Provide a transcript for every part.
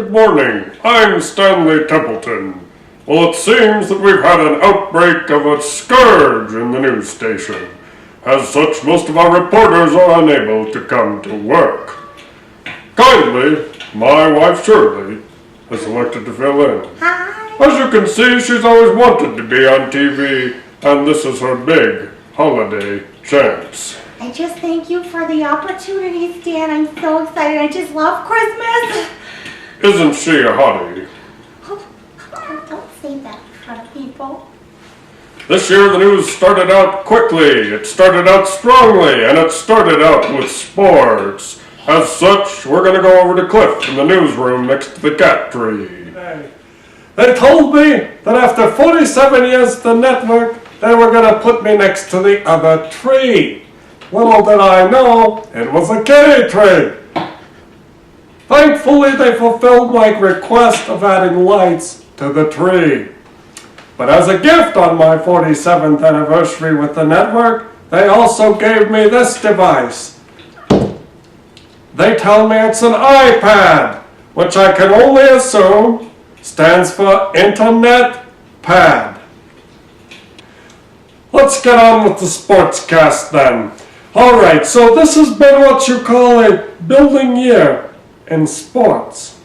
Good morning. I'm Stanley Templeton. Well, it seems that we've had an outbreak of a scourge in the news station. As such, most of our reporters are unable to come to work. Kindly, my wife Shirley has elected to fill in. Hi. As you can see, she's always wanted to be on TV, and this is her big holiday chance. I just thank you for the opportunity, Stan. I'm so excited. I just love Christmas. Isn't she a hottie? Oh, don't say that in front of people. This year the news started out quickly, it started out strongly, and it started out with sports. As such, we're going to go over to Cliff in the newsroom next to the cat tree. They told me that after 47 years at the network, they were going to put me next to the other tree. Little did I know, it was a kitty tree. Thankfully, they fulfilled my request of adding lights to the tree. But as a gift on my 47th anniversary with the network, they also gave me this device. They tell me it's an iPad, which I can only assume stands for Internet Pad. Let's get on with the sportscast then. Alright, so this has been what you call a building year in sports.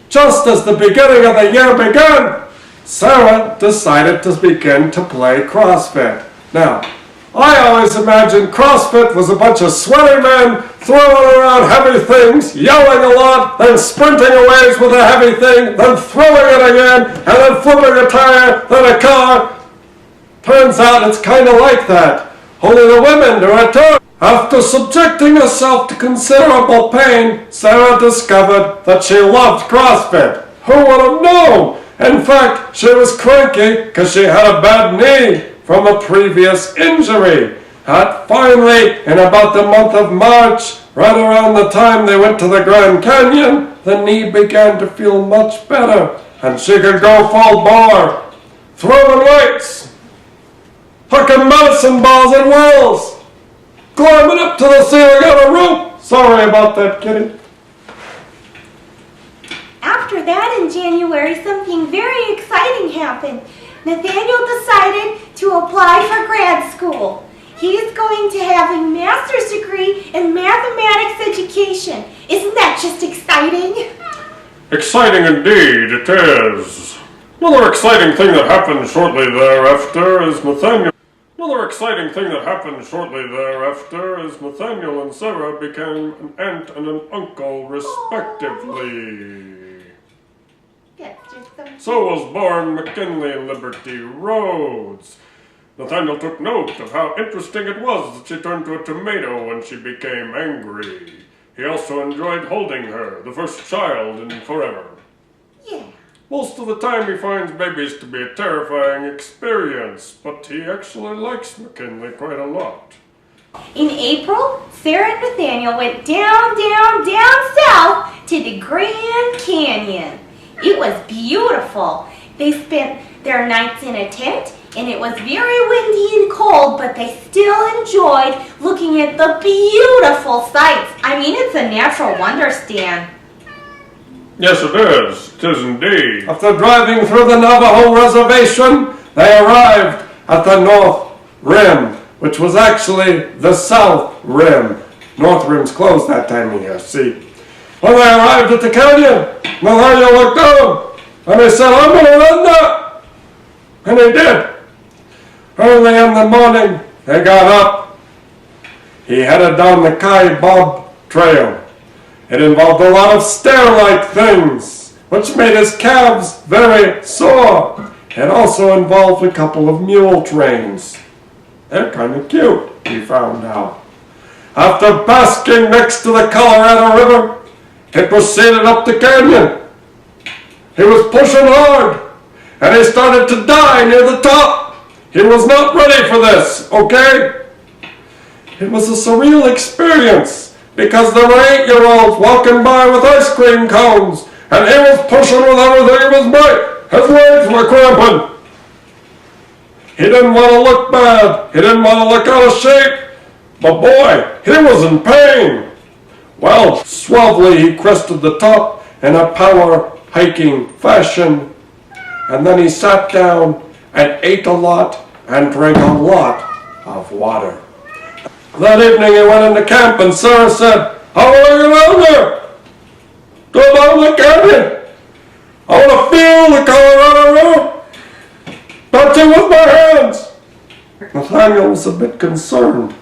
Just as the beginning of the year began, Sarah decided to begin to play CrossFit. Now, I always imagined CrossFit was a bunch of sweaty men throwing around heavy things, yelling a lot, then sprinting away with a heavy thing, then throwing it again, and then flipping a tire, then a car. Turns out it's kind of like that. Only the women do it too. After subjecting herself to considerable pain, Sarah discovered that she loved CrossFit. Who would have known? In fact, she was cranky because she had a bad knee from a previous injury. And finally, in about the month of March, right around the time they went to the Grand Canyon, the knee began to feel much better, and she could go full bore, throwing weights, hucking medicine balls at walls, climbing up to the ceiling on a rope. Sorry about that, kitty. After that, in January, something very exciting happened. Nathaniel decided to apply for grad school. He's going to have a master's degree in mathematics education. Isn't that just exciting? Exciting indeed, it is. Another exciting thing that happened shortly thereafter is Nathaniel and Sarah became an aunt and an uncle, respectively. That's just something. So was born McKinley Liberty Rhodes. Nathaniel took note of how interesting it was that she turned to a tomato when she became angry. He also enjoyed holding her, the first child in forever. Yeah. Most of the time he finds babies to be a terrifying experience, but he actually likes McKinley quite a lot. In April, Sarah and Nathaniel went down south to the Grand Canyon. It was beautiful. They spent their nights in a tent, and it was very windy and cold, but they still enjoyed looking at the beautiful sights. I mean, it's a natural wonder, Stan. Yes, it is. It is indeed. After driving through the Navajo reservation, they arrived at the North Rim, which was actually the South Rim. North Rim's closed that time of year, see. When they arrived at the canyon, Nathaniel looked down, and he said, I'm going to run that. And he did. Early in the morning, they got up. He headed down the Kai Bob Trail. It involved a lot of stair-like things, which made his calves very sore. It also involved a couple of mule trains. They're kind of cute, he found out. After basking next to the Colorado River, he proceeded up the canyon. He was pushing hard, and he started to die near the top. He was not ready for this, okay? It was a surreal experience, because there were 8-year-olds walking by with ice cream cones, and he was pushing with everything in his might. His legs were cramping. He didn't want to look bad. He didn't want to look out of shape. But boy, he was in pain. Well, suavely he crested the top, in a power hiking fashion. And then he sat down and ate a lot and drank a lot of water. That evening he went into camp and Sarah said, "How are you down there? Go down the canyon. I want to feel the Colorado River. Touch it with my hands." Nathaniel was a bit concerned.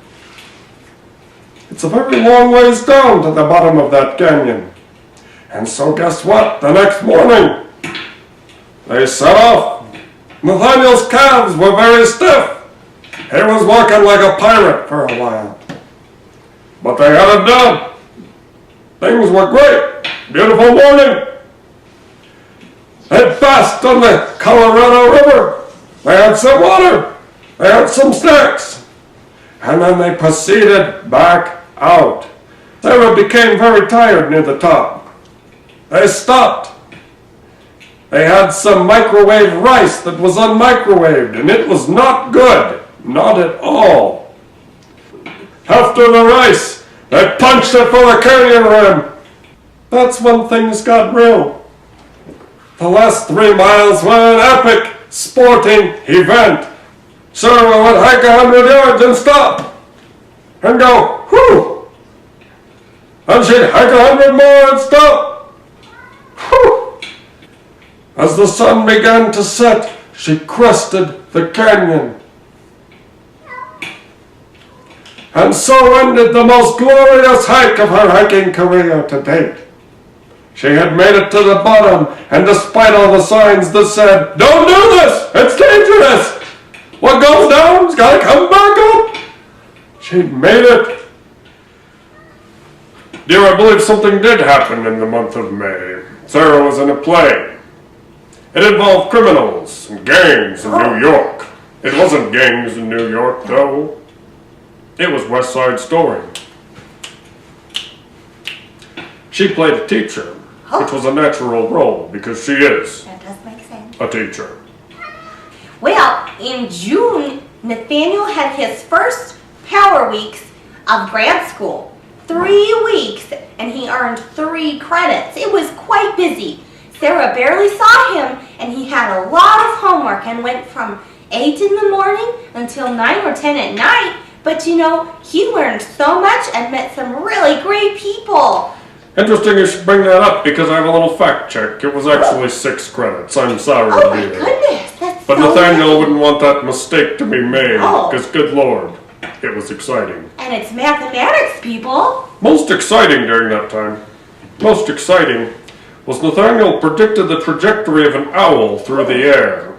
It's a very long ways down to the bottom of that canyon. And so guess what? The next morning, they set off. Nathaniel's calves were very stiff. He was walking like a pirate for a while. But they had it done. Things were great. Beautiful morning. They passed on the Colorado River. They had some water. They had some snacks. And then they proceeded back out. Sarah became very tired near the top. They stopped. They had some microwave rice that was unmicrowaved, and it was not good. Not at all. After the rice, they punched it for the canyon rim. That's when things got real. The last 3 miles were an epic sporting event. Sarah would hike 100 yards and stop and go, whew. And she'd hike 100 more and stop. Whew. As the sun began to set, she crested the canyon. And so ended the most glorious hike of her hiking career to date. She had made it to the bottom, and despite all the signs that said, "Don't do this, it's dangerous. What goes down's gotta come back up," she'd made it. Dear, I believe something did happen in the month of May. Sarah was in a play. It involved criminals and gangs in New York. It wasn't gangs in New York, though. It was West Side Story. She played a teacher, which was a natural role because she is That does make sense. a teacher. Well, in June, Nathaniel had his first Power Weeks of grad school. 3 weeks, and he earned 3 credits. It was quite busy. Sarah barely saw him, and he had a lot of homework and went from 8 in the morning until 9 or 10 at night. But you know, he learned so much and met some really great people. Interesting you should bring that up because I have a little fact check. It was actually 6 credits. I'm sorry, Oh my dear. goodness, that's But so Nathaniel nice. wouldn't want that mistake to be made Oh. because, good Lord, it was exciting. And it's mathematics, people. Most exciting during that time, most exciting, was Nathaniel predicted the trajectory of an owl through the air.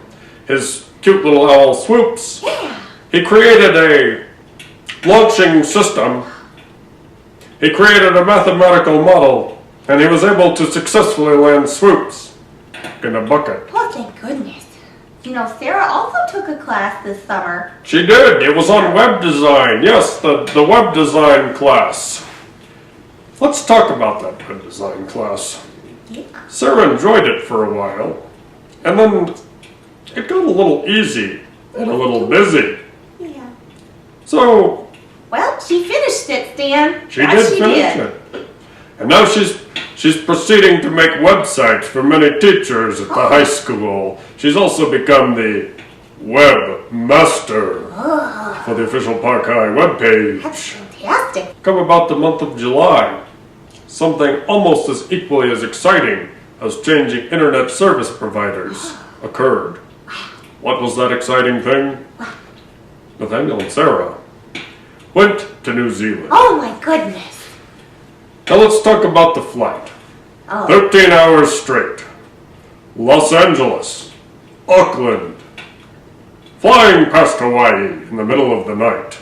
His cute little owl swoops. Yeah. He created a launching system. He created a mathematical model, and he was able to successfully land swoops in a bucket. Oh, thank goodness. You know, Sarah also took a class this summer. She did. It was on web design. Yes, the web design class. Let's talk about that web design class. Yeah. Sarah enjoyed it for a while, and then it got a little easy and a little busy. Yeah. So Well, she finished it, Stan. she did finish it. And now she's proceeding to make websites for many teachers at the high school. She's also become the webmaster for the official Park High webpage. That's fantastic. Come about the month of July, something almost as equally as exciting as changing internet service providers occurred. What was that exciting thing? Nathaniel and Sarah went to New Zealand. Oh my goodness. Now let's talk about the flight. Oh. 13 hours straight. Los Angeles, Auckland, flying past Hawaii in the middle of the night.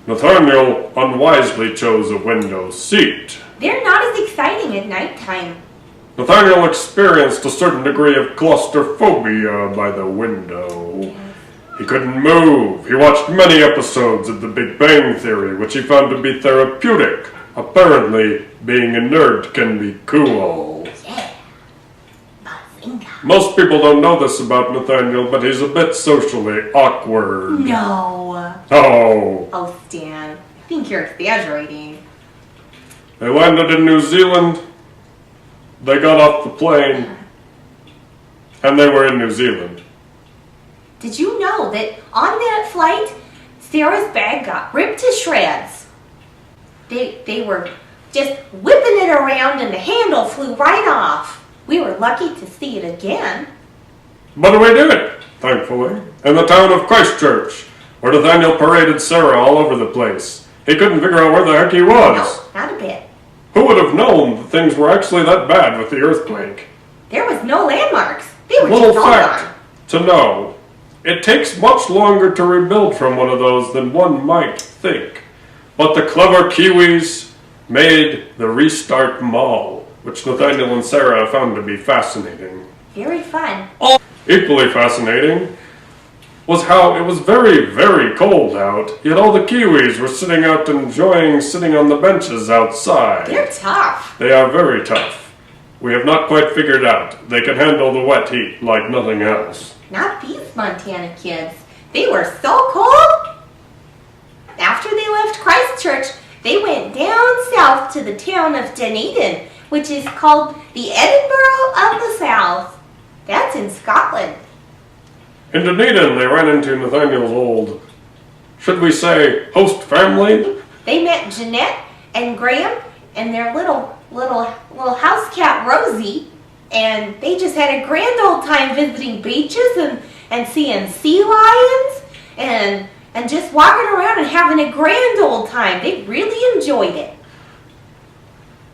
Nathaniel unwisely chose a window seat. They're not as exciting at nighttime. Nathaniel experienced a certain degree of claustrophobia by the window. He couldn't move. He watched many episodes of The Big Bang Theory, which he found to be therapeutic. Apparently, being a nerd can be cool. Yeah. Bazinga. Most people don't know this about Nathaniel, but he's a bit socially awkward. No. Oh. Oh, Stan. I think you're exaggerating. They landed in New Zealand. they got off the plane and they were in New Zealand. Did you know that on that flight, Sarah's bag got ripped to shreds? They were just whipping it around and the handle flew right off. We were lucky to see it again. But we did it, thankfully, in the town of Christchurch, where Nathaniel paraded Sarah all over the place. He couldn't figure out where the heck he was. No, not a bit. Who would have known that things were actually that bad with the earthquake? There was no landmarks. They were Little just all fact gone. to know, it takes much longer to rebuild from one of those than one might think. But the clever Kiwis made the Restart Mall, which Nathaniel and Sarah found to be fascinating. Very fun. Equally fascinating was how it was very, very cold out, yet all the Kiwis were sitting out enjoying sitting on the benches outside. They're tough. They are very tough. We have not quite figured out. They can handle the wet heat like nothing else. Not these Montana kids. They were so cold. After they left Christchurch, they went down south to the town of Dunedin, which is called the Edinburgh of the South. That's in Scotland. In Dunedin, they ran into Nathaniel's old, should we say, host family? They met Jeanette and Graham and their little house cat Rosie, and they just had a grand old time visiting beaches and seeing sea lions and just walking around and having a grand old time. They really enjoyed it.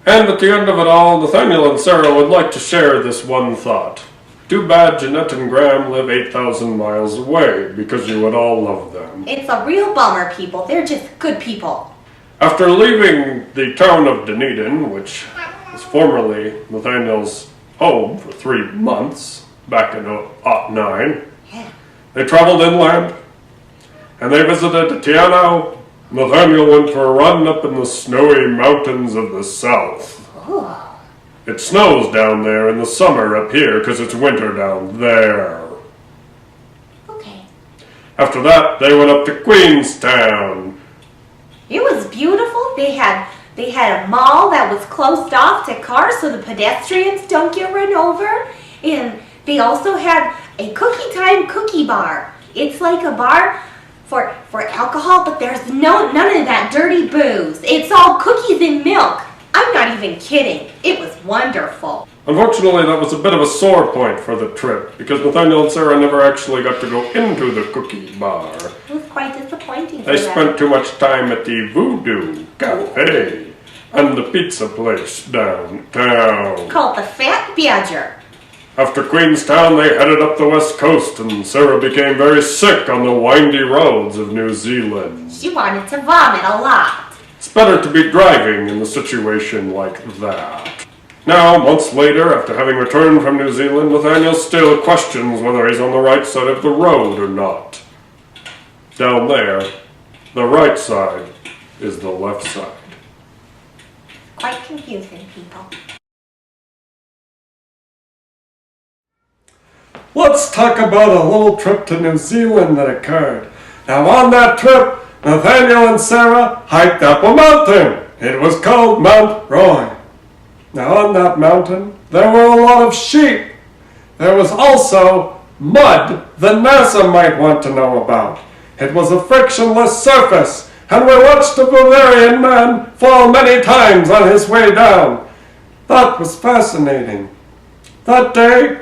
And at the end of it all, Nathaniel and Sarah would like to share this one thought. Too bad Jeanette and Graham live 8,000 miles away, because you would all love them. It's a real bummer, people. They're just good people. After leaving the town of Dunedin, which was formerly Nathaniel's home for 3 months, back in '09, Yeah. they traveled inland, and they visited Te Anau. Nathaniel went for a run up in the snowy mountains of the south. Ooh. It snows down there in the summer up here because it's winter down there. Okay. After that, they went up to Queenstown. It was beautiful. They had a mall that was closed off to cars so the pedestrians don't get run over. And they also had a cookie time cookie bar. It's like a bar for alcohol, but there's none of that dirty booze. It's all cookies and milk. I'm not even kidding. It was wonderful. Unfortunately, that was a bit of a sore point for the trip because Nathaniel and Sarah never actually got to go into the cookie bar. It was quite disappointing for They them. spent too much time at the Voodoo Cafe and the pizza place downtown. Called the Fat Badger. After Queenstown, they headed up the west coast, and Sarah became very sick on the windy roads of New Zealand. She wanted to vomit a lot. It's better to be driving in a situation like that. Now, months later, after having returned from New Zealand, Nathaniel still questions whether he's on the right side of the road or not. Down there, the right side is the left side. Quite confusing, people. Let's talk about a little trip to New Zealand that occurred. Now on that trip, Nathaniel and Sarah hiked up a mountain. It was called Mount Roy. Now on that mountain, there were a lot of sheep. There was also mud that NASA might want to know about. It was a frictionless surface, and we watched a Bavarian man fall many times on his way down. That was fascinating. That day,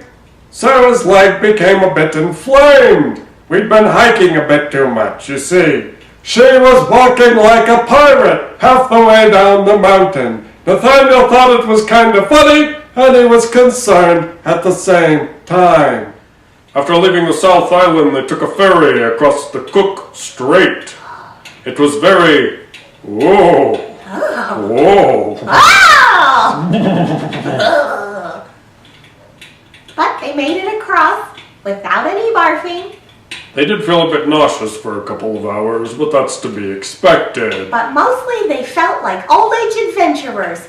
Sarah's leg became a bit inflamed. We'd been hiking a bit too much, you see. She was walking like a pirate half the way down the mountain. Nathaniel thought it was kind of funny, and he was concerned at the same time. After leaving the South Island, they took a ferry across the Cook Strait. It was very... whoa. Whoa. Oh! But they made it across without any barfing. They did feel a bit nauseous for a couple of hours, but that's to be expected. But mostly they felt like old-age adventurers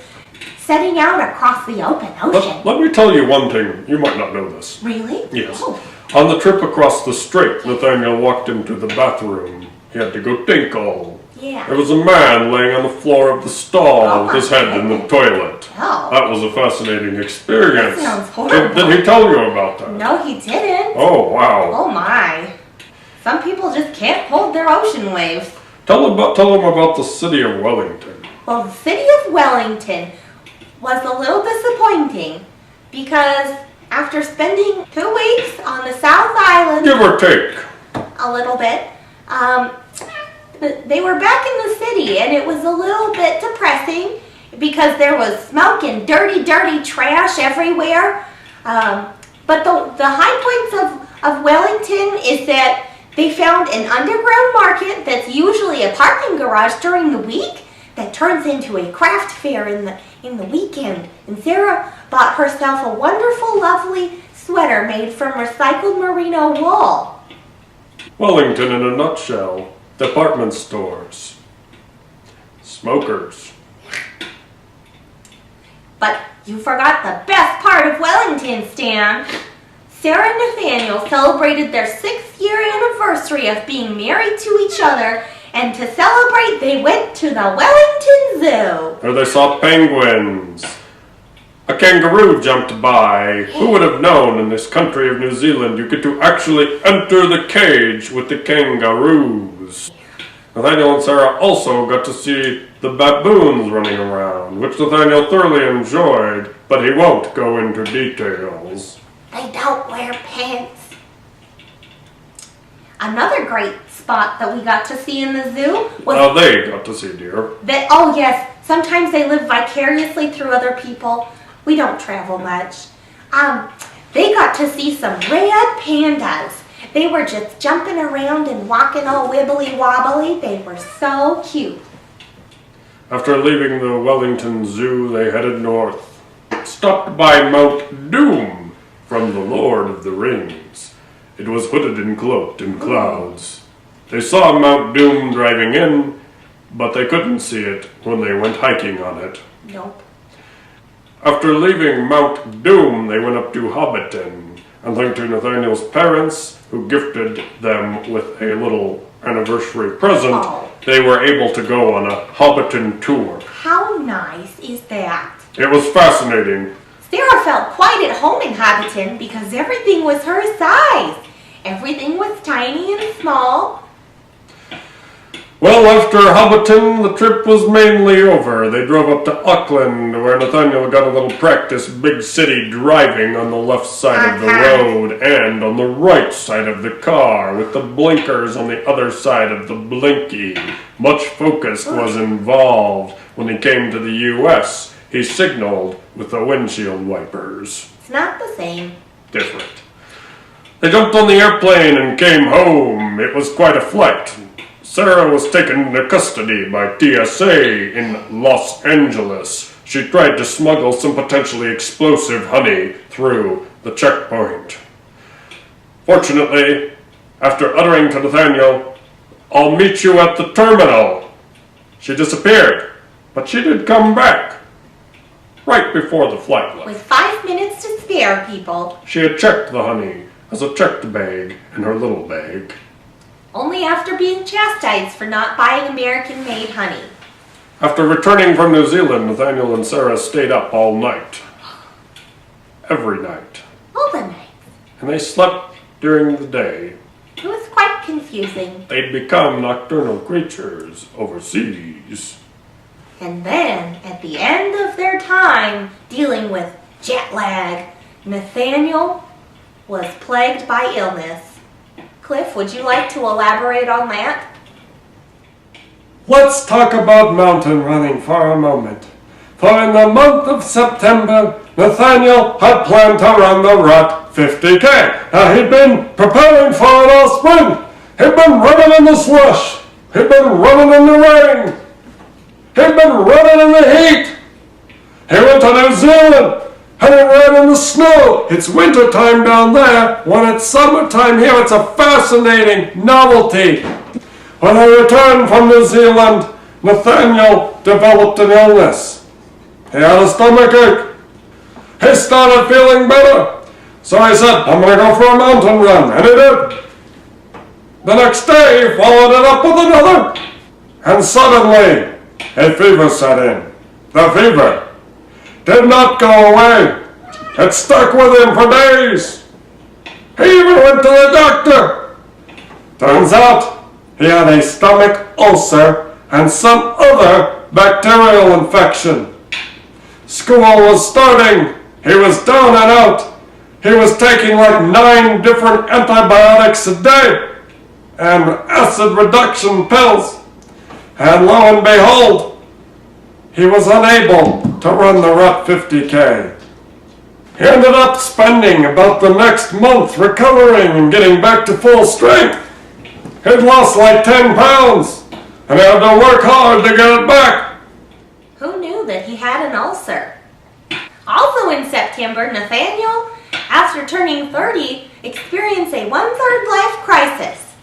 setting out across the open ocean. Let me tell you one thing. You might not know this. Really? Yes. Oh. On the trip across the strait, Nathaniel walked into the bathroom. He had to go tinkle. Yeah. There was a man laying on the floor of the stall Oh, with his head in the toilet. Oh. That was a fascinating experience. That sounds horrible. Did he tell you about that? No, he didn't. Oh, wow. Oh my. Some people just can't hold their ocean waves. Tell him about the city of Wellington. Well, the city of Wellington was a little disappointing because after spending 2 weeks on the South Island, Give or take. a little bit, they were back in the city and it was a little bit depressing because there was smoke and dirty trash everywhere. But the high points of Wellington is that they found an underground market that's usually a parking garage during the week that turns into a craft fair in the weekend. And Sarah bought herself a wonderful, lovely sweater made from recycled merino wool. Wellington in a nutshell. Department stores. Smokers. But you forgot the best part of Wellington, Stan. Sarah and Nathaniel celebrated their 6th year anniversary of being married to each other, and to celebrate they went to the Wellington Zoo. Where they saw penguins. A kangaroo jumped by. Who would have known in this country of New Zealand you get to actually enter the cage with the kangaroos? Nathaniel and Sarah also got to see the baboons running around, which Nathaniel thoroughly enjoyed, but he won't go into details. They don't wear pants. Another great spot that we got to see in the zoo was They got to see deer. that, oh yes, sometimes they live vicariously through other people. We don't travel much. They got to see some red pandas. They were just jumping around and walking all wibbly wobbly. They were so cute. After leaving the Wellington Zoo, they headed north. Stopped by Mount Doom from the Lord of the Rings. It was hooded and cloaked in clouds. They saw Mount Doom driving in, but they couldn't see it when they went hiking on it. Nope. After leaving Mount Doom, they went up to Hobbiton, and thanks to Nathaniel's parents, who gifted them with a little anniversary present, Oh. they were able to go on a Hobbiton tour. How nice is that? It was fascinating. Sarah felt quite at home in Hobbiton because everything was her size. Everything was tiny and small. Well, after Hobbiton, the trip was mainly over. They drove up to Auckland, where Nathaniel got a little practice big city driving on the left side of the road and on the right side of the car, with the blinkers on the other side of the blinky. Much focus was involved. When he came to the U.S., he signaled with the windshield wipers. It's not the same. Different. They jumped on the airplane and came home. It was quite a flight. Sarah was taken into custody by TSA in Los Angeles. She tried to smuggle some potentially explosive honey through the checkpoint. Fortunately, after uttering to Nathaniel, "I'll meet you at the terminal," she disappeared, but she did come back right before the flight left. With 5 minutes to spare, people. She had checked the honey as a checked bag in her little bag. Only after being chastised for not buying American-made honey. After returning from New Zealand, Nathaniel and Sarah stayed up all night. Every night. All the night. And they slept during the day. It was quite confusing. They'd become nocturnal creatures overseas. And then, at the end of their time dealing with jet lag, Nathaniel was plagued by illness. Cliff, would you like to elaborate on that? Let's talk about mountain running for a moment. For in the month of September, Nathaniel had planned to run the Rut 50K. Now he'd been preparing for it all spring. He'd been running in the slush. He'd been running in the rain. He'd been running in the heat. He went to New Zealand. And it ran in the snow. It's winter time down there. When it's summertime here, it's a fascinating novelty. When I returned from New Zealand, Nathaniel developed an illness. He had a stomachache. He started feeling better. So I said, I'm going to go for a mountain run. And he did. The next day, he followed it up with another. And suddenly, a fever set in. The fever. did not go away. It stuck with him for days. He even went to the doctor. Turns out he had a stomach ulcer and some other bacterial infection. School was starting. He was down and out. He was taking like 9 different antibiotics a day and acid reduction pills. And lo and behold, he was unable to run the Rut 50K. He ended up spending about the next month recovering and getting back to full strength. He'd lost like 10 pounds and had to work hard to get it back. Who knew that he had an ulcer? Also in September, Nathaniel, after turning 30, experienced a one-third life crisis.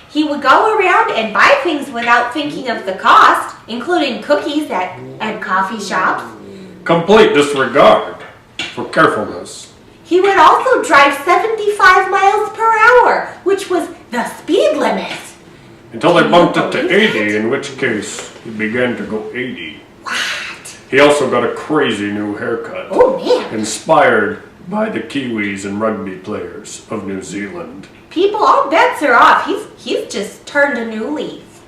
He would go around and buy things without thinking of the cost, including cookies at coffee shops. Complete disregard for carefulness. He would also drive 75 miles per hour, which was the speed limit. Until they bumped it to 80, in which case he began to go 80. What? He also got a crazy new haircut. Oh, man. Inspired by the Kiwis and rugby players of New Zealand. People, all bets are off. He's just turned a new leaf.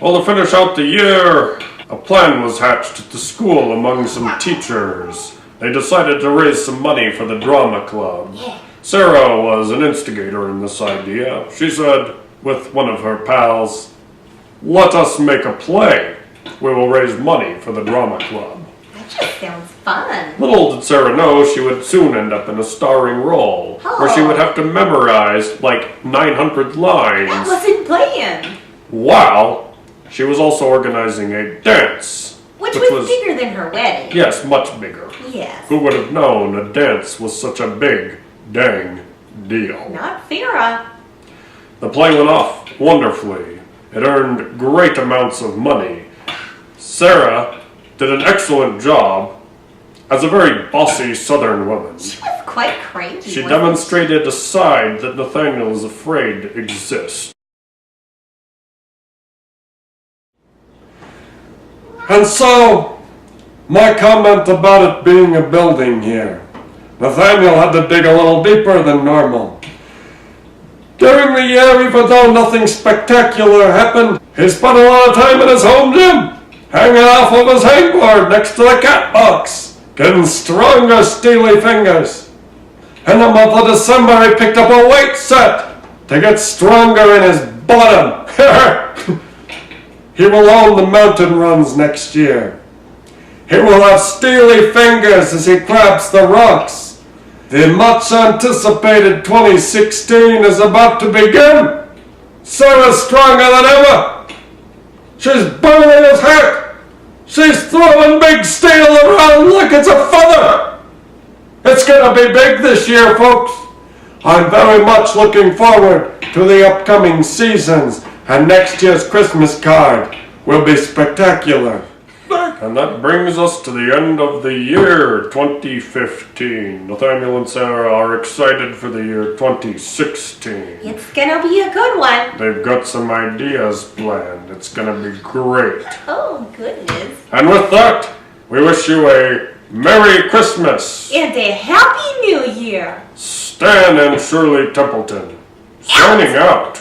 Well, to finish out the year, a plan was hatched at the school among some teachers. They decided to raise some money for the drama club. Yeah. Sarah was an instigator in this idea. She said, with one of her pals, "Let us make a play. We will raise money for the drama club." That just sounds fun. Little did Sarah know she would soon end up in a starring role, where she would have to memorize like 900 lines. That wasn't planned. While she was also organizing a dance. Which was bigger than her wedding. Yes, much bigger. Yes. Who would have known a dance was such a big, dang deal? Not Farrah. The play went off wonderfully. It earned great amounts of money. Sarah did an excellent job as a very bossy Southern woman. She was quite cranky. She demonstrated a side that Nathaniel is afraid exists. And so, my comment about it being a building here. Nathaniel had to dig a little deeper than normal. During the year, even though nothing spectacular happened, he spent a lot of time in his home gym, hanging off of his hangboard next to the cat box, getting stronger steely fingers. In the month of December, he picked up a weight set to get stronger in his bottom. He will own the mountain runs next year. He will have steely fingers as he grabs the rocks. The much anticipated 2016 is about to begin. Sarah's stronger than ever. She's burning his heart. She's throwing big steel around like it's a feather. It's gonna be big this year, folks. I'm very much looking forward to the upcoming seasons, and next year's Christmas card will be spectacular. And that brings us to the end of the year 2015. Nathaniel and Sarah are excited for the year 2016. It's gonna be a good one. They've got some ideas planned. It's gonna be great. Oh, goodness. And with that, we wish you a Merry Christmas. And a Happy New Year. Stan and Shirley Templeton, signing out.